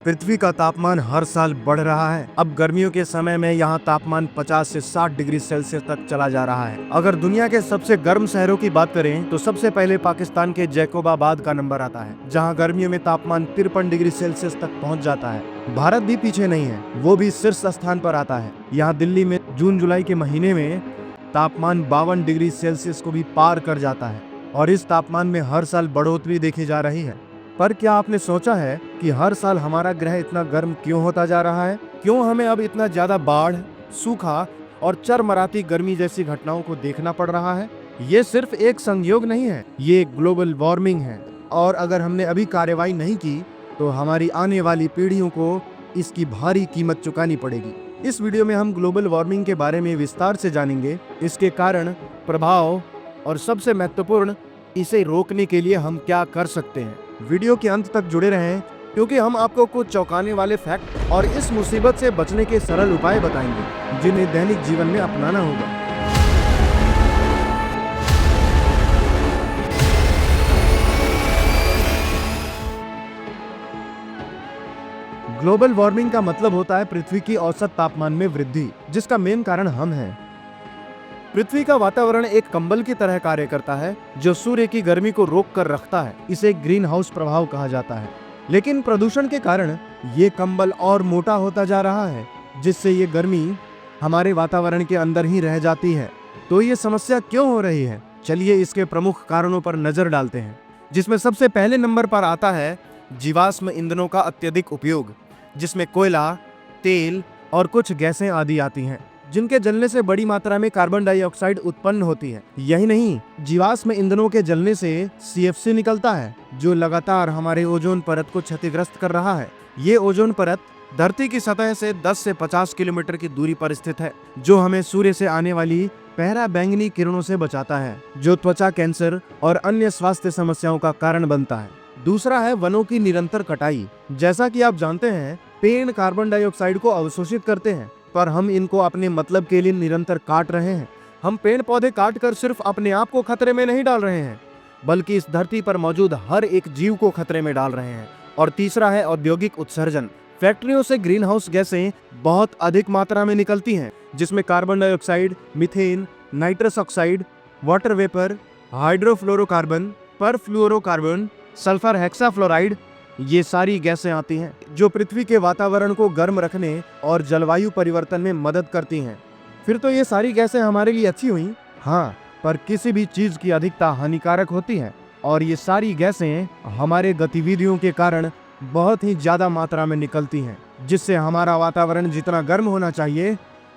पृथ्वी का तापमान हर साल बढ़ रहा है। अब गर्मियों के समय में यहाँ तापमान 50 से 60 डिग्री सेल्सियस तक चला जा रहा है। अगर दुनिया के सबसे गर्म शहरों की बात करें तो सबसे पहले पाकिस्तान के जैकोबाबाद का नंबर आता है, जहाँ गर्मियों में तापमान 53 डिग्री सेल्सियस तक पहुँच जाता है। भारत भी पीछे नहीं है, वो भी शीर्ष स्थान पर आता है। यहाँ दिल्ली में जून जुलाई के महीने में तापमान 52 डिग्री सेल्सियस को भी पार कर जाता है और इस तापमान में हर साल बढ़ोतरी देखी जा रही है। पर क्या आपने सोचा है कि हर साल हमारा ग्रह इतना गर्म क्यों होता जा रहा है? क्यों हमें अब इतना ज्यादा बाढ़, सूखा और चरमराती गर्मी जैसी घटनाओं को देखना पड़ रहा है? ये सिर्फ एक संयोग नहीं है, ये ग्लोबल वार्मिंग है और अगर हमने अभी कार्रवाई नहीं की तो हमारी आने वाली पीढ़ियों को इसकी भारी कीमत चुकानी पड़ेगी। इस वीडियो में हम ग्लोबल वार्मिंग के बारे में विस्तार से जानेंगे, इसके कारण, प्रभाव और सबसे महत्वपूर्ण, इसे रोकने के लिए हम क्या कर सकते हैं। वीडियो के अंत तक जुड़े रहें क्योंकि हम आपको कुछ चौंकाने वाले फैक्ट और इस मुसीबत से बचने के सरल उपाय बताएंगे जिन्हें दैनिक जीवन में अपनाना होगा। ग्लोबल वार्मिंग का मतलब होता है पृथ्वी की औसत तापमान में वृद्धि, जिसका मेन कारण हम हैं। पृथ्वी का वातावरण एक कंबल की तरह कार्य करता है जो सूर्य की गर्मी को रोक कर रखता है। इसे ग्रीन हाउस प्रभाव कहा जाता है। लेकिन प्रदूषण के कारण ये कंबल और मोटा होता जा रहा है, जिससे ये गर्मी हमारे वातावरण के अंदर ही रह जाती है। तो ये समस्या क्यों हो रही है? चलिए इसके प्रमुख कारणों पर नजर डालते हैं, जिसमें सबसे पहले नंबर पर आता है जीवाश्म ईंधनों का अत्यधिक उपयोग, जिसमें कोयला, तेल और कुछ गैसें आदि आती हैं, जिनके जलने से बड़ी मात्रा में कार्बन डाइऑक्साइड उत्पन्न होती है। यही नहीं, जीवाश्म ईंधनों के जलने से CFC निकलता है, जो लगातार हमारे ओजोन परत को क्षतिग्रस्त कर रहा है। ये ओजोन परत धरती की सतह से 10 से 50 किलोमीटर की दूरी पर स्थित है, जो हमें सूर्य से आने वाली पहरा बैंगनी किरणों से बचाता है, जो त्वचा कैंसर और अन्य स्वास्थ्य समस्याओं का कारण बनता है। दूसरा है वनों की निरंतर कटाई। जैसा कि आप जानते हैं, पेड़ कार्बन डाइऑक्साइड को अवशोषित करते हैं, पर हम इनको अपने मतलब के लिए निरंतर काट रहे हैं। हम पेड़ पौधे काट कर सिर्फ अपने आप को खतरे में नहीं डाल रहे हैं, बल्कि इस धरती पर मौजूद हर एक जीव को खतरे में डाल रहे हैं। और तीसरा है औद्योगिक उत्सर्जन। फैक्ट्रियों से ग्रीन हाउस गैसें बहुत अधिक मात्रा में निकलती हैं, जिसमें carbon dioxide, methane, nitrous oxide, water vapour, hydrofluorocarbon, perfluorocarbon, sulphur hexafluoride, ये सारी गैसें आती हैं जो पृथ्वी के वातावरण को गर्म रखने और जलवायु परिवर्तन में मदद करती हैं। फिर तो ये सारी गैसें हमारे लिए अच्छी हुई, हाँ, पर किसी भी चीज की अधिकता हानिकारक होती है और ये सारी गैसें हमारे गतिविधियों के कारण बहुत ही ज्यादा मात्रा में निकलती हैं, जिससे हमारा वातावरण जितना गर्म होना चाहिए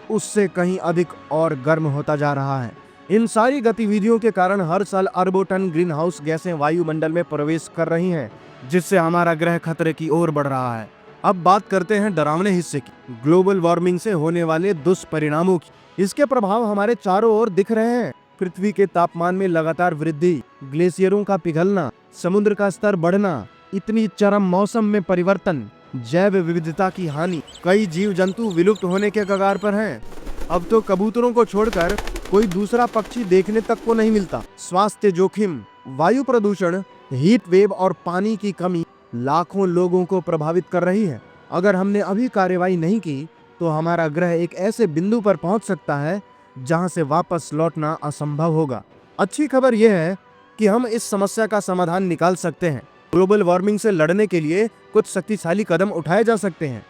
उससे कहीं अधिक और गर्म होता जा रहा है। इन सारी गतिविधियों के कारण हर साल अरबों टन ग्रीन हाउस गैसें वायुमंडल में प्रवेश कर रही हैं, जिससे हमारा ग्रह खतरे की ओर बढ़ रहा है। अब बात करते हैं डरावने हिस्से की, ग्लोबल वार्मिंग से होने वाले दुष्परिणामों की। इसके प्रभाव हमारे चारों ओर दिख रहे हैं। पृथ्वी के तापमान में लगातार वृद्धि, ग्लेशियरों का पिघलना, समुद्र का स्तर बढ़ना, इतनी चरम मौसम में परिवर्तन, जैव विविधता की हानि, कई जीव जंतु विलुप्त होने के कगार पर हैं। अब तो कबूतरों को छोड़कर कोई दूसरा पक्षी देखने तक को नहीं मिलता। स्वास्थ्य जोखिम, वायु प्रदूषण, हीट वेव और पानी की कमी लाखों लोगों को प्रभावित कर रही है। अगर हमने अभी कार्रवाई नहीं की तो हमारा ग्रह एक ऐसे बिंदु पर पहुंच सकता है जहां से वापस लौटना असंभव होगा। अच्छी खबर यह है कि हम इस समस्या का समाधान निकाल सकते हैं। ग्लोबल वार्मिंग से लड़ने के लिए कुछ शक्तिशाली कदम उठाए जा सकते हैं,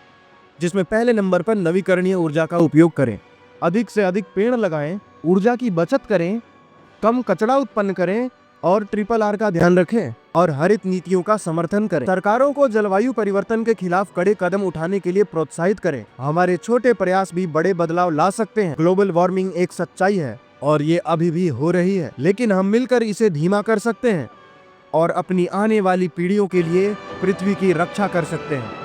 जिसमें पहले नंबर पर नवीकरणीय ऊर्जा का उपयोग करें। अधिक से अधिक पेड़ लगाएं, ऊर्जा की बचत करें, कम कचरा उत्पन्न करें और RRR का ध्यान रखें और हरित नीतियों का समर्थन करें। सरकारों को जलवायु परिवर्तन के खिलाफ कड़े कदम उठाने के लिए प्रोत्साहित करें। हमारे छोटे प्रयास भी बड़े बदलाव ला सकते हैं। ग्लोबल वार्मिंग एक सच्चाई है और ये अभी भी हो रही है, लेकिन हम मिलकर इसे धीमा कर सकते हैं और अपनी आने वाली पीढ़ियों के लिए पृथ्वी की रक्षा कर सकते हैं।